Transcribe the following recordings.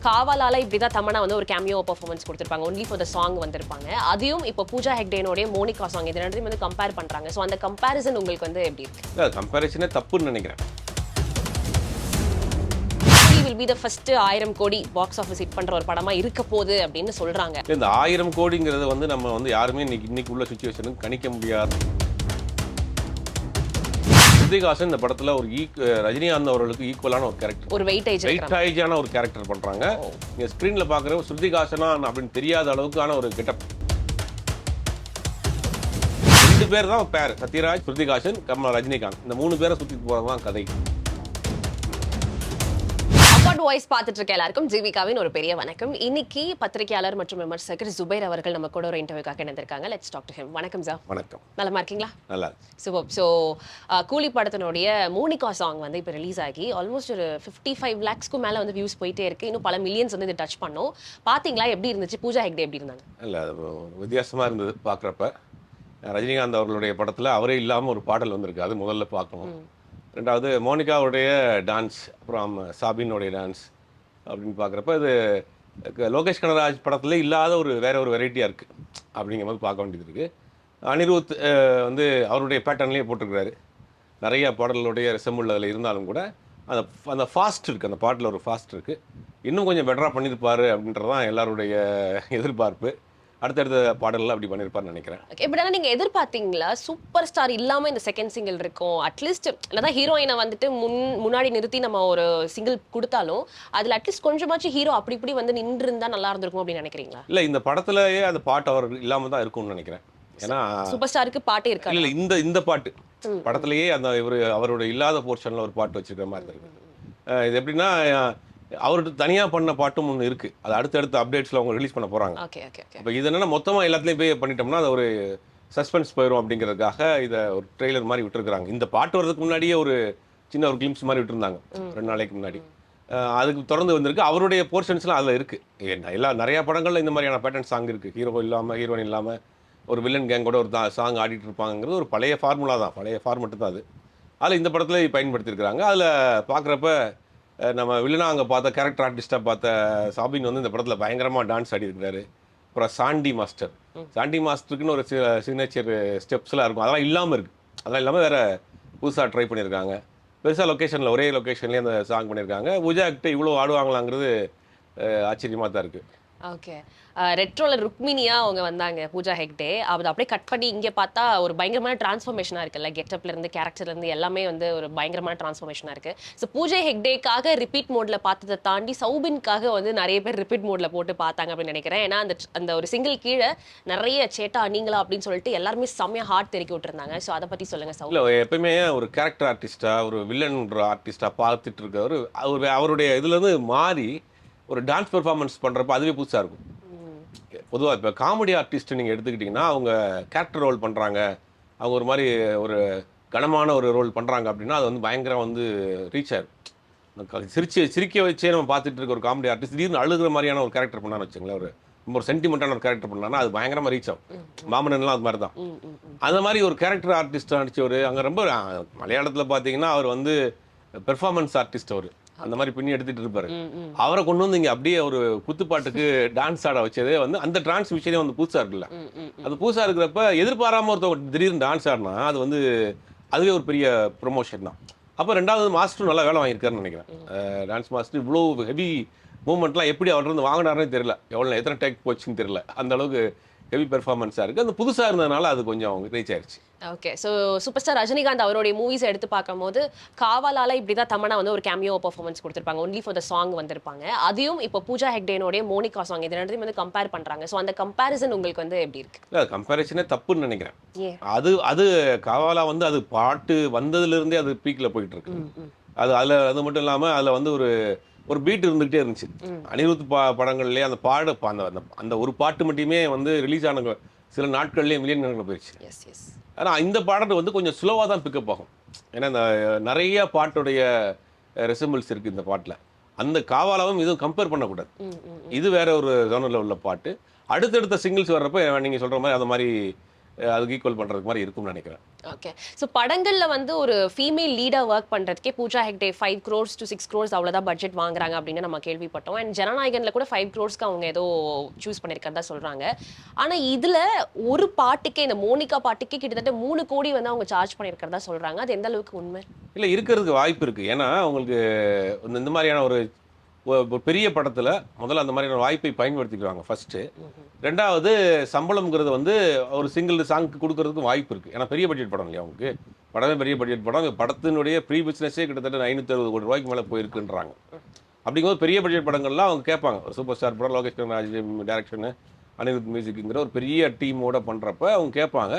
காவலால இப்படிதான் தமன்னா வந்து ஒரு கேமியோ பெர்ஃபார்மன்ஸ் கொடுத்திருப்பாங்க. ஒன்லி ஃபார் த சாங் வந்திருப்பாங்க. அதையும் இப்போ பூஜா ஹெக்டேனோட மோனிகா சாங் இது ரெண்டையும் வந்து கம்பேர் பண்றாங்க. சோ அந்த கம்பேரிசன் உங்களுக்கு வந்து எப்படி இருக்கு? இல்ல கம்பேரிசனே தப்புன்னு நினைக்கிறேன். will be the first 1000 கோடி பாக்ஸ் ஆஃபீஸ் ஹிட் பண்ற ஒரு படமா இருக்க போகுது அப்படின்னு சொல்றாங்க. இந்த 1000 கோடிங்கிறது வந்து நம்ம வந்து யாருமே இன்னைக்கு உள்ள சிச்சுவேஷனுக்கு கணிக்க முடியாது. ஸ்ருதிஹாசன் இந்த படத்துல ஒரு ரஜினிகாந்த் அவர்களுக்கு ஈக்குவலான ஒரு கேரக்டர், ஒரு வெயிட்டேஜான ஒரு கேரக்டர் பண்றாங்க. நீங்க ஸ்கிரீன்ல பாக்குற ஸ்ருதிஹாசனா அப்படின்னு தெரியாத அளவுக்கான ஒரு கெட்டப். 2 பேர் தான் பேர், சத்யராஜ், ஸ்ருதிஹாசன், ரஜினிகாந்த். இந்த 3 பேரை சுத்தி போறதுதான் கதை. வாய்ஸ் பார்த்துட்டு இருக்க எல்லாருக்கும் ஜீவிகாவின் ஒரு பெரிய வணக்கம். இன்னைக்கு பத்திரிகையாளர் மற்றும் விமர்சகர் ஜுபைர் அவர்கள் நம்ம கூட ஒரு இன்டர்வியூக்காக இணைந்திருக்காங்க. Let's talk to him. வணக்கம் சார். வணக்கம். நலமா இருக்கீங்களா? நல்லா. சூப்பர். ஸோ கூலி படத்தினுடைய மோனிகா சாங் வந்து இப்போ ரிலீஸ் ஆகி ஆல்மோஸ்ட் ஒரு 55 lakhsக்கு மேலே வந்து வியூஸ் போயிட்டே இருக்கு. இன்னும் பல மில்லியன்ஸ் வந்து இது டச் பண்ணோம். பார்த்தீங்களா, எப்படி இருந்துச்சு? பூஜா ஹெக்டே எப்படி இருந்தாங்க? இல்லை, வித்தியாசமா இருந்தது பார்க்குறப்ப. ரஜினிகாந்த் அவர்களுடைய படத்தில் அவரே இல்லாமல் ஒரு பாடல் வந்திருக்கு, அது முதல்ல பார்க்கணும். ரெண்டாவது மோனிகாவுடைய டான்ஸ், அப்புறம் சாபினுடைய டான்ஸ் அப்படின்னு பார்க்குறப்ப இது லோகேஷ் கனகராஜ் படத்துல இல்லாத வேற ஒரு வெரைட்டியாக இருக்குது அப்படிங்கிற மாதிரி பார்க்க வேண்டியது இருக்குது. அனிருத் வந்து அவருடைய பேட்டர்ன்லேயே போட்டிருக்கிறாரு. நிறைய பாடல்களுடைய ரெசம்பிள் அதில் இருந்தாலும் கூட அந்த ஃபாஸ்ட் இருக்குது, அந்த பாட்டில் ஒரு ஃபாஸ்ட் இருக்குது. இன்னும் கொஞ்சம் பெட்டராக பண்ணியிருப்பார் அப்படின்றது தான் எல்லாருடைய எதிர்பார்ப்பு. அடுத்தடுத்த பாடல்கள் அப்படி பண்ணியிருப்பார்னு நினைக்கிறேன். இப்படி நீங்க எதிர்பார்த்தீங்களா சூப்பர் ஸ்டார் இல்லாம இந்த செகண்ட் சிங்கிள் இருக்கும்? அட்லீஸ்ட் இல்லதான் ஹீரோயினை வந்துட்டு முன்னாடி நிறுத்தி நம்ம ஒரு சிங்கிள் கொடுத்தாலும் அதுல அட்லீஸ்ட் கொஞ்சமாச்சும் ஹீரோ அப்படி இப்படி வந்து நின்று இருந்தா நல்லா இருந்திருக்கும் அப்படின்னு நினைக்கிறீங்களா? இல்ல, இந்த படத்துலயே அந்த பாட்டு அவர் இல்லாம தான் இருக்கும்னு நினைக்கிறேன். ஏன்னா சூப்பர் ஸ்டாருக்கு பாட்டே இருக்கா? இல்ல, இந்த பாட்டு படத்துலயே அந்த அவரோட இல்லாத போர்ஷன்ல ஒரு பாட்டு வச்சிருக்கிற மாதிரி இருக்கு. இது எப்படின்னா, அவர்கிட்ட தனியாக பண்ண பாட்டும் ஒன்று இருக்குது. அது அடுத்தடுத்த அப்டேட்ஸில் அவங்க ரிலீஸ் பண்ண போகிறாங்க. இப்போ இது என்னென்னா மொத்தமாக எல்லாத்துலேயும் போய் பண்ணிட்டோம்னா அது ஒரு சஸ்பென்ஸ் போயிடும் அப்படிங்கிறதுக்காக இதை ஒரு ட்ரெய்லர் மாதிரி விட்டுருக்குறாங்க. இந்த பாட்டு வரதுக்கு முன்னாடியே ஒரு சின்ன ஒரு கிளிம்ஸ் மாதிரி விட்டுருந்தாங்க 2 நாளைக்கு முன்னாடி. அதுக்கு தொடர்ந்து வந்திருக்கு. அவருடைய போர்ஷன்ஸ்லாம் அதில் இருக்குது. நிறையா படங்களில் இந்த மாதிரியான பேட்டர்ன் சாங் இருக்குது. ஹீரோ இல்லாமல், ஹீரோயின் இல்லாமல் ஒரு வில்லன் கேங்கோட ஒரு சாங் ஆடிட்டு இருப்பாங்கிறது ஒரு பழைய ஃபார்முலா தான், பழைய ஃபார்மெட்டு தான் அது. அதில் இந்த படத்தில் பயன்படுத்தியிருக்கிறாங்க. அதில் பார்க்குறப்ப நம்ம வில்லனா அங்கே பார்த்த கேரக்டர் ஆர்டிஸ்டாக பார்த்த சாபின் வந்து இந்த படத்தில் பயங்கரமாக டான்ஸ் ஆடி இருக்கிறாரு. அப்புறம் சாண்டி மாஸ்டருக்குன்னு ஒரு சிக்னேச்சர் ஸ்டெப்ஸ்லாம் இருக்கும், அதெல்லாம் இல்லாமல் இருக்குது. அதெல்லாம் இல்லாமல் வேறு புதுசாக ட்ரை பண்ணியிருக்காங்க. பெருசாக லொக்கேஷனில் ஒரே லொக்கேஷன்லேயே அந்த சாங் பண்ணியிருக்காங்க. பூஜா கிட்ட இவ்வளோ ஆடுவாங்களாங்கிறது ஆச்சரியமாக தான் இருக்குது. ஓகே. ரெட்ரோல ருக்மினியா அவங்க வந்தாங்க, பூஜா ஹெக்டே. அது அப்படியே கட் பண்ணி இங்கே பார்த்தா ஒரு பயங்கரமான டிரான்ஸ்ஃபர்மேஷனாக இருக்குல்ல, கெட்டப்லேருந்து கேரக்டர்லேருந்து எல்லாமே வந்து ஒரு பயங்கரமான டிரான்ஸ்ஃபர்மேஷனாக இருக்குது. ஸோ பூஜா ஹெக்டேக்காக ரிப்பீட் மோடில் பார்த்ததை தாண்டி சௌபின்காக வந்து நிறைய பேர் ரிப்பீட் மோடில் போட்டு பார்த்தாங்க அப்படின்னு நினைக்கிறேன். ஏன்னா அந்த ஒரு சிங்கிள் கீழே நிறைய சேட்டா நீங்களா அப்படின்னு சொல்லிட்டு எல்லாருமே செம்மையாக ஹார்ட் தெருக்கி விட்டுருந்தாங்க. ஸோ அதை பற்றி சொல்லுங்கள் சௌபின். இல்லை, எப்பயுமே ஒரு கேரக்டர் ஆர்டிஸ்டாக, ஒரு வில்லன் ஆர்டிஸ்டாக பார்த்துட்டு இருக்கவர் அவருடைய இதுலேருந்து மாறி ஒரு டான்ஸ் பெர்ஃபார்மன்ஸ் பண்ணுறப்ப அதுவே புதுசாக இருக்கும். பொதுவாக இப்போ காமெடி ஆர்டிஸ்ட் நீங்கள் எடுத்துக்கிட்டிங்கன்னா அவங்க கேரக்டர் ரோல் பண்ணுறாங்க, அவங்க ஒரு மாதிரி ஒரு கனமான ஒரு ரோல் பண்ணுறாங்க அப்படின்னா அது வந்து பயங்கரம் வந்து ரீச் ஆகும். சிரிக்க வச்சே நம்ம பார்த்துட்டு இருக்க ஒரு காமெடி ஆர்டிஸ்ட் திடீர்னு அழுகிற மாதிரியான ஒரு கேரக்டர் பண்ணான்னு வச்சுங்களேன், ரொம்ப ஒரு சென்டிமெண்ட்டான ஒரு கேரக்டர் பண்ணாங்கன்னா அது பயங்கரமாக ரீச் ஆகும். மாமனன்லாம் அது மாதிரி தான். அந்த மாதிரி ஒரு கேரக்டர் ஆர்டிஸ்ட் நடிச்சவர் அங்கே ரொம்ப மலையாளத்தில் பார்த்தீங்கன்னா அவர் வந்து பெர்ஃபார்மன்ஸ் ஆர்டிஸ்ட். அவர் அந்த மாதிரி பின்னி எடுத்துட்டு இருப்பாரு. அவரை கொண்டு வந்து இங்க அப்படியே ஒரு குத்துப்பாட்டுக்கு டான்ஸ் ஆட வச்சதே வந்து அந்த டான்ஸ் விஷயம் வந்து புதுசா இருக்குல்ல. அது புதுசா இருக்கிறப்ப எதிர்பாராம ஒருத்தவங்க திடீர்னு டான்ஸ் ஆடினா அது வந்து அதுவே ஒரு பெரிய ப்ரொமோஷன் தான். அப்போ ரெண்டாவது மாஸ்டரும் நல்லா வேலை வாங்கியிருக்காருன்னு நினைக்கிறேன். டான்ஸ் மாஸ்டர் இவ்வளோ ஹெவி மூவ்மெண்ட்லாம் எப்படி அவர் வந்து வாங்கினாருன்னு தெரியல, எத்தனை டேக் போச்சுன்னு தெரியல. அந்த அளவுக்கு ஹெவி பெர்ஃபார்மன்ஸாக இருக்குது. அந்த புதுசாக இருந்ததுனால அது கொஞ்சம் ரீச் ஆயிடுச்சு. Okay. So super star Rajinikanth அவருடைய மூவிஸை எடுத்து பார்க்கும்போது காவலால இப்படி தான் தமன்னா வந்து ஒரு கேமியோ பெர்ஃபார்மன்ஸ் கொடுத்திருப்பாங்க. ஒன்லி ஃபார் த சாங் வந்திருப்பாங்க. அதையும் இப்போ பூஜா ஹெக்டேனோட மோனிகா சாங் இது ரெண்டையும் வந்து கம்பேர் பண்ணுறாங்க. ஸோ அந்த கம்பேரிசன் உங்களுக்கு வந்து எப்படி இருக்கு? இல்லை, கம்பேரிசனே தப்புன்னு நினைக்கிறேன். அது காவலா வந்து அது பாட்டு வந்ததுலேருந்தே அது பீக்கில் போயிட்டு இருக்கு. அது மட்டும் இல்லாமல் அதில் வந்து ஒரு பீட் இருந்துகிட்டே இருந்துச்சு. அனிருத் படங்கள்லேயே அந்த ஒரு பாட்டு மட்டுமே வந்து ரிலீஸ் ஆன சில நாட்கள்லேயே மில்லியன் கணக்கில் போயிடுச்சு. ஆனால் இந்த பாடல் வந்து கொஞ்சம் ஸ்லோவாக தான் பிக்கப் ஆகும். ஏன்னா இந்த நிறைய பாட்டுடைய ரெசிம்பிள்ஸ் இருக்குது இந்த பாட்டில். அந்த காவாலாவும் இதுவும் கம்பேர் பண்ணக்கூடாது. இது வேற ஒரு ஜோனரில் உள்ள பாட்டு. அடுத்தடுத்த சிங்கிள்ஸ் வர்றப்ப நீங்கள் சொல்கிற மாதிரி அந்த மாதிரி அதுக்கு ஈக்குவல் பண்ணுறதுக்கு மாதிரி இருக்கும்னு நினைக்கிறேன். ஓகே. ஸோ படங்கள்ல வந்து ஒரு ஃபீமேல் லீடா ஒர்க் பண்றதுக்கே Pooja Hegde 5 crores to 6 crores அவ்வளோதான் பட்ஜெட் வாங்குறாங்க அப்படின்னு நம்ம கேள்விப்பட்டோம். அண்ட் ஜனநாயகன்ல கூட 5 crores அவங்க ஏதோ சூஸ் பண்ணியிருக்கிறதா சொல்றாங்க. ஆனா இதுல ஒரு பாட்டுக்கே, இந்த மோனிகா பாட்டுக்கே கிட்டத்தட்ட 3 கோடி வந்து அவங்க சார்ஜ் பண்ணியிருக்கிறதா சொல்றாங்க. அது எந்த அளவுக்கு உண்மை? இல்லை, இருக்கிறதுக்கு வாய்ப்பு இருக்குது. ஏன்னா உங்களுக்கு இந்த மாதிரியான ஒரு ஒரு பெரிய படத்தில் முதல்ல அந்த மாதிரியான வாய்ப்பை பயன்படுத்திக்கிறாங்க ஃபர்ஸ்ட்டு. ரெண்டாவது சம்பளம்ங்கிறது வந்து ஒரு சிங்கிள் சாங்க்கு கொடுக்கறதுக்கு வாய்ப்பு இருக்குது. ஏன்னா பெரிய பட்ஜெட் படம் இல்லையா அவங்களுக்கு, படமே பெரிய பட்ஜெட் படம். படத்தினுடைய ப்ரீ பிஸ்னஸே கிட்டத்தட்ட 560 கோடி ரூபாய்க்கு மேலே போயிருக்குன்றாங்க. அப்படிங்கும்போது பெரிய பட்ஜெட் படங்கள்லாம் அவங்க கேட்பாங்க. ஒரு சூப்பர் ஸ்டார் படம், லோகேஷ் கனகராஜ் டைரக்ஷனு, அனிருத் மியூசிக்குங்கிற ஒரு பெரிய டீமோட பண்ணுறப்ப அவங்க கேட்பாங்க.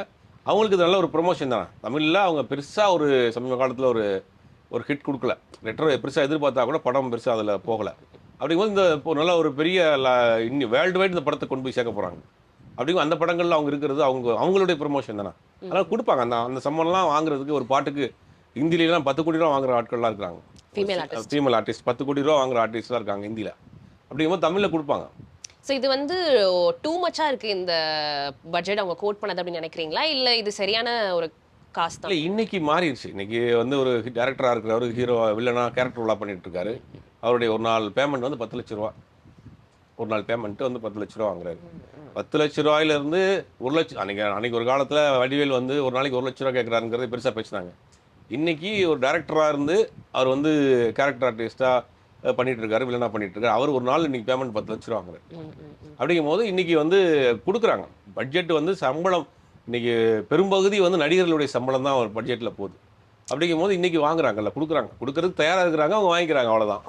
அவங்களுக்கு இது நல்ல ஒரு ப்ரொமோஷன் தானே. தமிழில் அவங்க பெருசாக ஒரு சமீப காலத்தில் ஒரு ஹிட் கொடுக்கல. ரெட்ரோ பெருசாக எதிர்பார்த்தா கூட படம் பெருசாக அதில் போகலை. அப்படிங்கும்போது இந்த இப்போ நல்ல ஒரு பெரிய இன்னும் வேர்ல்டு வைட் இந்த படத்தை கொண்டு போய் சேர்க்க போகிறாங்க. அப்படிங்கும் அந்த படங்களில் அவங்க இருக்கிறது அவங்களுடைய ப்ரொமோஷன் தானே. அதனால் கொடுப்பாங்க. அந்த சம்பளம்லாம் வாங்குறதுக்கு ஒரு பாட்டுக்கு ஹிந்திலாம் 10 கோடி ரூபா வாங்குற ஆட்கள்லாம் இருக்காங்க. ஃபீமேல் ஆர்டிஸ்ட் 10 கோடி ரூபா வாங்குற ஆர்டிஸ்ட்லாம் இருக்காங்க ஹிந்தியில். அப்படிங்கும்போது தமிழில் கொடுப்பாங்க. ஸோ இது வந்து டூ மச்சா இருக்கு இந்த பட்ஜெட் அவங்க கோட் பண்ணது அப்படின்னு நினைக்கிறீங்களா, இல்லை இது சரியான ஒரு காசு தான்? இல்லை, இன்னைக்கு மாறிடுச்சு. இன்னைக்கு வந்து ஒரு டேரக்டராக இருக்கிறவர் ஹீரோ வில்லனா கேரக்டர் உள்ள பண்ணிட்டு இருக்காரு. அவருடைய ஒரு நாள் பேமெண்ட் வந்து 10 லட்ச ரூபா. ஒரு நாள் பேமெண்ட் வந்து 10 லட்ச ரூபா வாங்குறாரு. 10 லட்ச ரூபாயிலிருந்து 1 லட்சம். அன்னைக்கு ஒரு காலத்தில் வடிவேல் வந்து ஒரு நாளைக்கு 1 லட்ச ரூபா கேட்குறாருங்கிறது பெருசாக பேசினாங்க. இன்னைக்கு ஒரு டேரக்டராக இருந்து அவர் வந்து கேரக்டர் ஆர்டிஸ்டாக பண்ணிட்டு இருக்காரு, வில்லனா பண்ணிட்டு இருக்காரு. அவர் ஒரு நாள் இன்னைக்கு பேமெண்ட் 10 லட்ச ரூபா வாங்குறாரு. அப்படிங்கும் போது இன்னைக்கு வந்து கொடுக்குறாங்க. பட்ஜெட் வந்து சம்பளம் இன்னைக்கு பெரும்பகுதி வந்து நடிகர்களுடைய சம்பளம் தான் ஒரு பட்ஜெட்டில் போகுது. அப்படிங்கும் போது இன்னைக்கு வாங்குறாங்கல்ல, கொடுக்கறதுக்கு தயாராக இருக்கிறாங்க, அவங்க வாங்கிக்கிறாங்க, அவ்வளோதான்.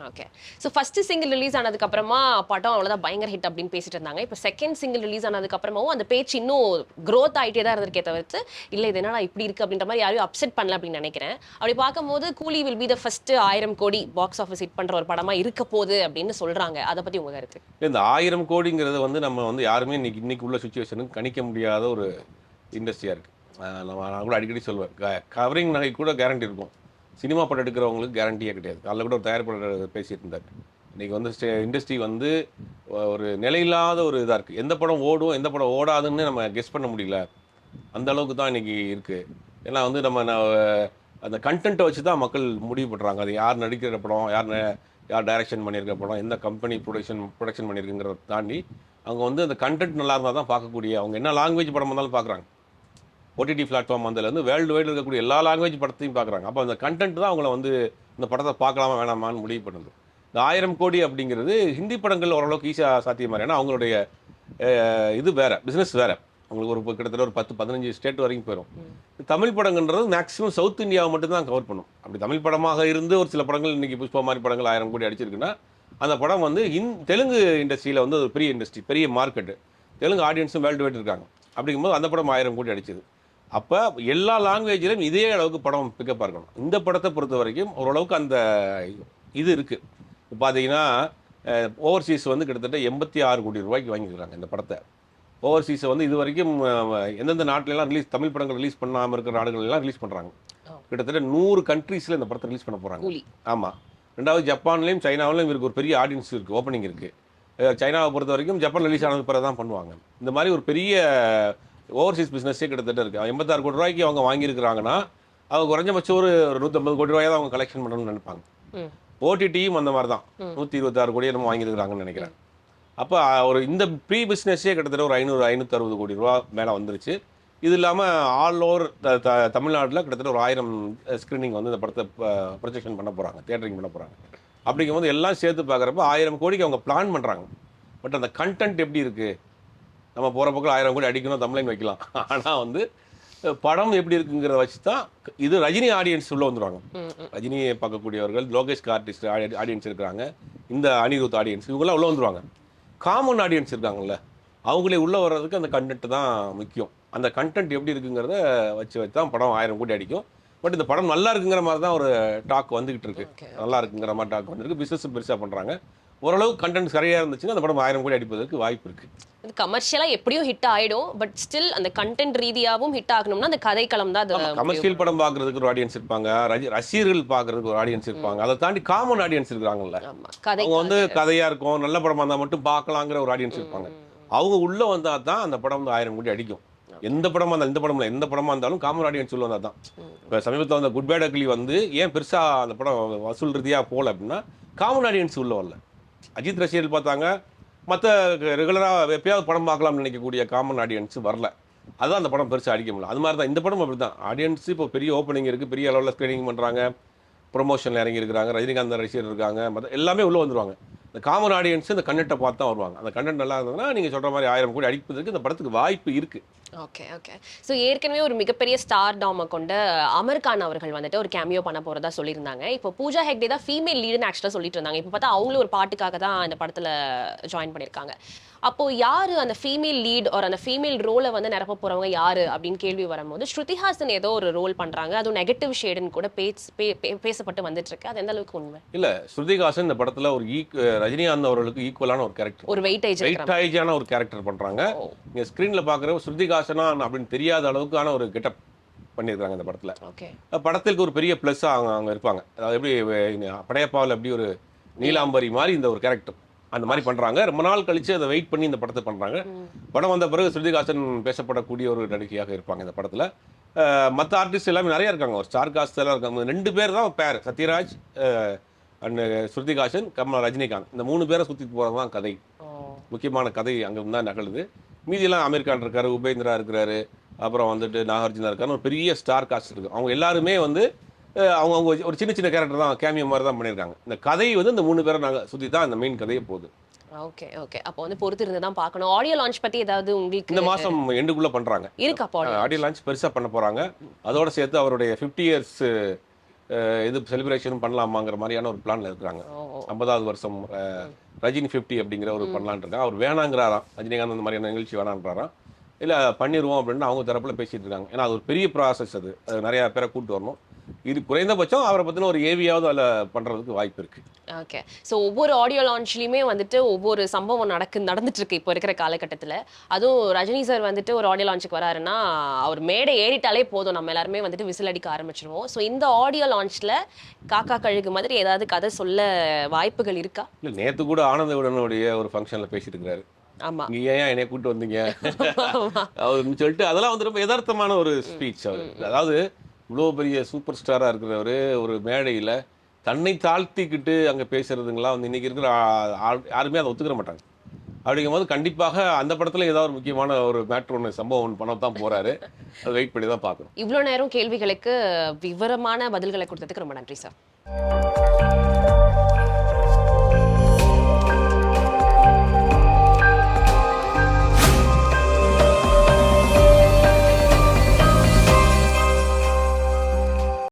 Okay. So first single release ஆனதுக்கு அப்புறமா படம் அவ்வளோதான் பயங்கர ஹிட் அப்படின்னு பேசிட்டு இருந்தாங்க. இப்போ செகண்ட் சிங்கிள் ரிலீஸ் ஆனதுக்கு அப்புறமாவும் அந்த பேச்சு இன்னும் க்ரோத் ஆகிட்டே தான் இருந்திருக்கே தவிர்த்து, இல்லை இது என்னடா இப்படி இருக்கு அப்படின்ற மாதிரி யாரையும் அப்செட் பண்ணல அப்படின்னு நினைக்கிறேன். அப்படி பார்க்கும்போது கூலி வில் பி த ஃபர்ஸ்ட் 1000 கோடி பாக்ஸ் ஆஃபீஸ் ஹிட் பண்ற ஒரு படமா இருக்க போகுது அப்படின்னு சொல்றாங்க. அதை பத்தி உங்க கருத்து? இந்த 1000 கோடிங்கிறது வந்து நம்ம வந்து யாருமே இன்னைக்கு உள்ள சுச்சுவேஷனுக்கு கணிக்க முடியாத ஒரு இண்டஸ்ட்ரியாக இருக்குது. நான் கூட அடிக்கடி சொல்வேன், கவரிங் நகை கூட கேரண்டி இருக்கும், சினிமா படம் எடுக்கிறவங்களுக்கு கேரண்டியே கிடையாது. அதில் கூட ஒரு தயாரிப்பாளர் பேசிட்டு இருந்தார். இன்றைக்கி வந்து இண்டஸ்ட்ரி வந்து ஒரு நிலையில்லாத ஒரு இதாக இருக்குது. எந்த படம் ஓடும் எந்த படம் ஓடாதுன்னு நம்ம கெஸ் பண்ண முடியல, அந்த அளவுக்கு தான் இன்றைக்கி இருக்குது. ஏன்னா வந்து நம்ம அந்த கண்டென்ட்டை வச்சு தான் மக்கள் முடிவு பண்ணுறாங்க. அது யார் நடிக்கிற படம், யார் டைரக்ஷன் பண்ணியிருக்க படம், எந்த கம்பெனி ப்ரொடக்ஷன் பண்ணியிருக்குங்கிறத தாண்டி அவங்க வந்து அந்த கண்டென்ட் நல்லா இருந்தால் தான் பார்க்கக்கூடிய, அவங்க என்ன லாங்குவேஜ் படம் வந்தாலும் பார்க்குறாங்க. ஓடிடி பிளாட்ஃபார்ம் வந்ததுலேருந்து வேர்ல்டு வைடு இருக்கக்கூடிய எல்லா லாங்குவேஜ் படத்தையும் பார்க்குறாங்க. அப்போ அந்த கண்டென்ட் தான் அவங்கள வந்து இந்த படத்தை பார்க்கலாமா வேணாமான்னு முடிவு பண்ணுது. இந்த 1000 கோடி அப்படிங்கிறது ஹிந்தி படங்கள் ஓரளவுக்கு ஈஸியாக சாத்தியமாக, ஏன்னா அவங்களுடைய இது வேறு, பிஸ்னஸ் வேறு. அவங்களுக்கு ஒரு கிட்டத்தட்ட ஒரு 10-15 ஸ்டேட் வரைக்கும் போயிடும். தமிழ் படங்கள்ன்றது மேக்ஸிமம் சவுத் இந்தியாவை மட்டும்தான் கவர் பண்ணும். அப்படி தமிழ் படமாக இருந்து ஒரு சில படங்கள் இன்றைக்கி புஷ்பா மாதிரி படங்கள் 1000 கோடி அடிச்சிருக்குன்னா, அந்த படம் வந்து தெலுங்கு இண்டஸ்ட்ரியில் வந்து ஒரு பெரிய இண்டஸ்ட்ரி, பெரிய மார்க்கெட்டு, தெலுங்கு ஆடியன்ஸும் வேர்ல்டு வைடு இருக்காங்க. அப்படிங்கும்போது அந்த படம் 1000 கோடி அடிச்சது. அப்போ எல்லா லாங்குவேஜிலும் இதே அளவுக்கு படம் பிக்கப்பாக இருக்கணும். இந்த படத்தை பொறுத்த வரைக்கும் ஓரளவுக்கு அந்த இது இருக்குது. இப்போ பார்த்தீங்கன்னா ஓவர்சீஸ் வந்து கிட்டத்தட்ட 86 கோடி ரூபாய்க்கு வாங்கிக்கிறாங்க இந்த படத்தை. ஓவர்சீஸை வந்து இது வரைக்கும் எந்தெந்த நாட்டிலலாம் தமிழ் படங்கள் ரிலீஸ் பண்ணாமல் இருக்கிற நாடுகளெல்லாம் ரிலீஸ் பண்ணுறாங்க. கிட்டத்தட்ட 100 கண்ட்ரீஸில் இந்த படத்தை ரிலீஸ் பண்ண போகிறாங்க. ஆமாம். ரெண்டாவது ஜப்பான்லேயும் சைனாவிலையும் இவருக்கு ஒரு பெரிய ஆடியன்ஸ் இருக்குது, ஓப்பனிங் இருக்குது. சைனாவை பொறுத்த வரைக்கும் ஜப்பான் ரிலீஸ் ஆனது பிறகு தான் பண்ணுவாங்க. இந்த மாதிரி ஒரு பெரிய ஓவர்சீஸ் பிஸ்னஸே கிட்டத்தட்ட இருக்குது. 86 கோடி ரூபாய்க்கு அவங்க வாங்கியிருக்கிறாங்கன்னா, அவங்க குறைஞ்சபட்சம் ஒரு 150 கோடி ரூபாய் தான் அவங்க கலெக்ஷன் பண்ணணும்னு நினைப்பாங்க. ஓடிடியும் அந்த மாதிரி தான் 126 கோடியை நம்ம வாங்கியிருக்கிறாங்கன்னு நினைக்கிறேன். அப்போ ஒரு இந்த ப்ரீ பிஸ்னஸே கிட்டத்தட்ட ஒரு 500-560 கோடி ரூபா மேலே வந்துருச்சு. இது இல்லாமல் ஆல் ஓவர் தமிழ்நாட்டில் கிட்டத்தட்ட ஒரு 1000 ஸ்க்ரீனிங் வந்து இந்த படத்தை ப்ரொஜெக்ஷன் பண்ண போகிறாங்க, தியேட்டரிங் பண்ண போகிறாங்க. அப்படிங்கும்போது எல்லாம் சேர்த்து பார்க்குறப்ப 1000 கோடிக்கு அவங்க பிளான் பண்ணுறாங்க. பட் அந்த கண்டென்ட் எப்படி இருக்குது, நம்ம போகிற பக்கம் 1000 கோடி அடிக்கணும், தமிழ்லைன் வைக்கலாம். ஆனால் வந்து படம் எப்படி இருக்குங்கிறத வச்சு தான் இது ரஜினி ஆடியன்ஸ் உள்ளே வந்துடுவாங்க. ரஜினியை பார்க்கக்கூடியவர்கள், லோகேஷ் ஆர்டிஸ்ட் ஆடியன்ஸ் இருக்கிறாங்க, இந்த அனிருத் ஆடியன்ஸ், இவங்கெல்லாம் உள்ளே வந்துடுவாங்க. காமன் ஆடியன்ஸ் இருக்காங்கல்ல, அவங்களே உள்ளே வர்றதுக்கு அந்த கண்டென்ட் தான் முக்கியம். அந்த கண்டென்ட் எப்படி இருக்குங்கிறத வச்சு தான் படம் 1000 கோடி அடிக்கும். பட் இந்த படம் நல்லா இருக்குங்கிற மாதிரி தான் ஒரு டாக் வந்துகிட்டு இருக்கு. நல்லா இருக்குங்கிற மாதிரி டாக் வந்துருக்கு. பிஸ்னஸ் பெருசாக பண்ணுறாங்க. ஓரளவு கண்டென்ட் சரியாக இருந்துச்சுன்னா அந்த படம் 1000 கோடி அடிப்பதற்கு வாய்ப்பு இருக்குது. இது கமர்ஷியலாக எப்படியும் ஹிட் ஆகிடும். பட் ஸ்டில் அந்த கண்டென்ட் ரீதியாகவும் ஹிட் ஆகணும்னா அந்த கதைக்களம் தான். கமர்ஷியல் படம் பார்க்கறதுக்கு ஒரு ஆடியன்ஸ் இருப்பாங்க, ரசிகர்கள் பார்க்கறதுக்கு ஒரு ஆடியன்ஸ் இருப்பாங்க, அதை தாண்டி காமன் ஆடியன்ஸ் இருக்காங்கல்ல, அவங்க வந்து கதையாக இருக்கும், நல்ல படமாக இருந்தால் மட்டும் பார்க்கலாங்கிற ஒரு ஆடியன்ஸ் இருப்பாங்க. அவங்க உள்ளே வந்தால் தான் அந்த படம் வந்து 1000 கோடி அடிக்கும். எந்த படமா இருந்தாலும் இந்த படம் இல்லை எந்த படமா இருந்தாலும் காமன் ஆடியன்ஸ் உள்ள வந்தால் தான். இப்போ சமீபத்தில் வந்த குட் பேட் அக்லி வந்து ஏன் பெருசாக அந்த படம் வசூல் ரீதியாக போகல அப்படின்னா காமன் ஆடியன்ஸ் உள்ள வரல. அஜித் ரசிகர்கள் பார்த்தாங்க, மற்ற ரெகுலராக எப்பயாவது படம் பார்க்கலாம்னு நினைக்கக்கூடிய காமன் ஆடியன்ஸ் வரல. அதுதான் அந்த படம் பெருசாக அடிக்க முடியல. அது மாதிரி தான் இந்த படம் அப்படி தான். ஆடியன்ஸ் இப்போ பெரிய ஓப்பனிங் இருக்குது, பெரிய அளவில் ஸ்க்ரீனிங் பண்ணுறாங்க, ப்ரொமோஷனில் இறங்கி இருக்கிறாங்க, ரஜினிகாந்த் ரசிகர் இருக்காங்க, மற்ற எல்லாமே உள்ளே வந்துருவாங்க. இந்த காமன் ஆடியன்ஸ் இந்த கண்டென்ட்டை பார்த்து தான் வருவாங்க. அந்த கண்டென்ட் நல்லா இருந்ததுன்னா நீங்கள் சொல்கிற மாதிரி 1000 கோடி அடிப்பதற்கு இந்த படத்துக்கு வாய்ப்பு இருக்குது. Okay okay. ஸோ ஏற்கனவே ஒரு மிகப்பெரிய ஸ்டார் டாமை கொண்ட அமர் கான் அவர்கள் வந்துட்டு ஒரு கேமியோ பண்ண போகிறதா சொல்லியிருந்தாங்க. இப்போ பூஜா ஹெக்டே தான் ஃபீமேல் லீடுன்னு ஆக்சுவலாக சொல்லிட்டு இருந்தாங்க. இப்போ பார்த்தா அவங்களும் ஒரு பாட்டுக்காக தான் இந்த படத்தில் ஜாயின் பண்ணியிருக்காங்க. அப்போ யாரு அந்த ஃபீமேல் லீட் ஒரு அந்த ஃபீமேல் ரோலை வந்து நிரப்ப போறவங்க யாரு அப்படின்னு கேள்வி வரும்போது ஸ்ருதிஹாசன் ஏதோ ஒரு ரோல் பண்றாங்க. அதுவும் நெகட்டிவ் ஷேடுன்னு கூட பேசப்பட்டு வந்துட்டு இருக்கு. அது எந்த அளவுக்கு உண்மை? இல்ல, ஸ்ருதிஹாசன் இந்த படத்துல ஒரு ரஜினிகாந்த் அவர்களுக்கு ஈக்குவலான ஒரு கேரக்டர், ஒரு வெயிட்டேஜான ஒரு கேரக்டர் பண்றாங்க. நீங்க ஸ்கிரீன்ல பாக்குற ஸ்ருதிஹாசனா அப்படின்னு தெரியாத அளவுக்கான ஒரு கெட்டப் பண்ணியிருக்காங்க இந்த படத்துல. படத்திற்கு ஒரு பெரிய பிளஸ் அவங்க இருப்பாங்க. அதாவது எப்படி படையப்பாவில் எப்படி ஒரு நீலாம்பரி மாதிரி இந்த ஒரு கேரக்டர் அந்த மாதிரி பண்றாங்க. ரொம்ப நாள் கழிச்சு அதை வெயிட் பண்ணி இந்த படத்தை பண்றாங்க. படம் வந்த பிறகு ஸ்ருதிஹாசன் பேசப்படக்கூடிய ஒரு நடிகையாக இருப்பாங்க இந்த படத்துல. மற்ற ஆர்டிஸ்ட் எல்லாமே நிறைய இருக்காங்க, ஒரு ஸ்டார் காஸ்ட் எல்லாம் இருக்காங்க. 2 பேர் தான் பேர், சத்யராஜ் அண்ட் ஸ்ருதிஹாசன், ரஜினிகாந்த். இந்த 3 பேரை சுற்றிட்டு போகிறது தான் கதை. முக்கியமான கதை அங்கே தான் நகழுது. மீதியெல்லாம் அமீர் கான் இருக்காரு, உபேந்திரா இருக்கிறாரு, அப்புறம் வந்துட்டு நாகார்ஜுனா இருக்காரு, ஒரு பெரிய ஸ்டார் காஸ்ட் இருக்கு. அவங்க எல்லாருமே வந்து அவங்க ஒரு சின்ன சின்ன கேரக்டர் தான், கேமியோ மாதிரி தான் பண்ணியிருக்காங்க. இந்த கதை வந்து இந்த 3 பேரை நாங்கள் சுற்றி தான் இந்த மெயின் கதையை போகுது. Okay okay. அப்போ வந்து பொறுத்து இருந்து தான் பார்க்கணும். ஆடியோ லான்ச் பத்தி ஏதாவது உங்களுக்கு இந்த மாசம் எண்டுக்குள்ள பண்றாங்க இருக்கா? ஆடியோ லான்ச் பெருசா பண்ண போறாங்க. அதோட சேர்த்து அவருடைய 50 இயர்ஸ் இது செலிப்ரேஷனும் பண்ணலாமாங்கிற மாதிரியான ஒரு பிளான்ல இருக்கிறாங்க. 50வது வருஷம் ரஜினி 50 அப்படிங்கிற ஒரு பண்ணலான் இருக்காங்க. அவர் வேணாங்கிறாராம், ரஜினிகாந்த் அந்த மாதிரியான நிகழ்ச்சி வேணான்றாராம். இல்லை பண்ணிடுவோம் அப்படின்னு அவங்க தரப்புல பேசிட்டு இருக்காங்க. ஏன்னா அது ஒரு பெரிய ப்ராசஸ், அது நிறைய பேரை கூப்பிட்டு வரணும். இது குறைந்தபட்சம் அவரை பற்றின ஒரு ஏவியாவது அதில் பண்ணுறதுக்கு வாய்ப்பு இருக்கு. ஓகே. ஸோ ஒவ்வொரு ஆடியோ லான்ச்லையுமே வந்துட்டு ஒவ்வொரு சம்பவம் நடந்துட்டு இருக்கு இப்போ இருக்கிற காலகட்டத்தில். அதுவும் ரஜினி சார் வந்துட்டு ஒரு ஆடியோ லான்ச்சுக்கு வராருன்னா அவர் மேடை ஏறிட்டாலே போதும், நம்ம எல்லாருமே வந்துட்டு விசில் அடிக்க ஆரம்பிச்சிருவோம். ஸோ இந்த ஆடியோ லான்ச்சில் காக்கா கழுகு மாதிரி ஏதாவது கதை சொல்ல வாய்ப்புகள் இருக்கா? இல்லை, நேற்று கூட ஆனந்த விடனுடைய ஒரு ஃபங்க்ஷனில் பேசிட்டு இருக்கிறாரு. ஆமா, நீங்க ஏன் என்னை கூப்பிட்டு வந்தீங்க அவருன்னு சொல்லிட்டு அதெல்லாம் வந்து ரொம்ப யதார்த்தமான ஒரு ஸ்பீச். அவர் அதாவது இவ்வளோ பெரிய சூப்பர் ஸ்டாராக இருக்கிறவர் ஒரு மேடையில் தன்னை தாழ்த்திக்கிட்டு அங்கே பேசுறதுங்களாம் வந்து இன்றைக்கி இருக்கிற யாருமே அதை ஒத்துக்கிற மாட்டாங்க. அப்படிங்கும் போது கண்டிப்பாக அந்த படத்தில் ஏதாவது ஒரு முக்கியமான ஒரு மேட்ரு ஒன்று சம்பவம் ஒன்று பண்ண தான் போகிறாரு. அதை வெயிட் பண்ணி தான் பார்க்கணும். இவ்வளோ நேரம் கேள்விகளுக்கு விவரமான பதில்களை கொடுத்ததுக்கு ரொம்ப நன்றி சார்.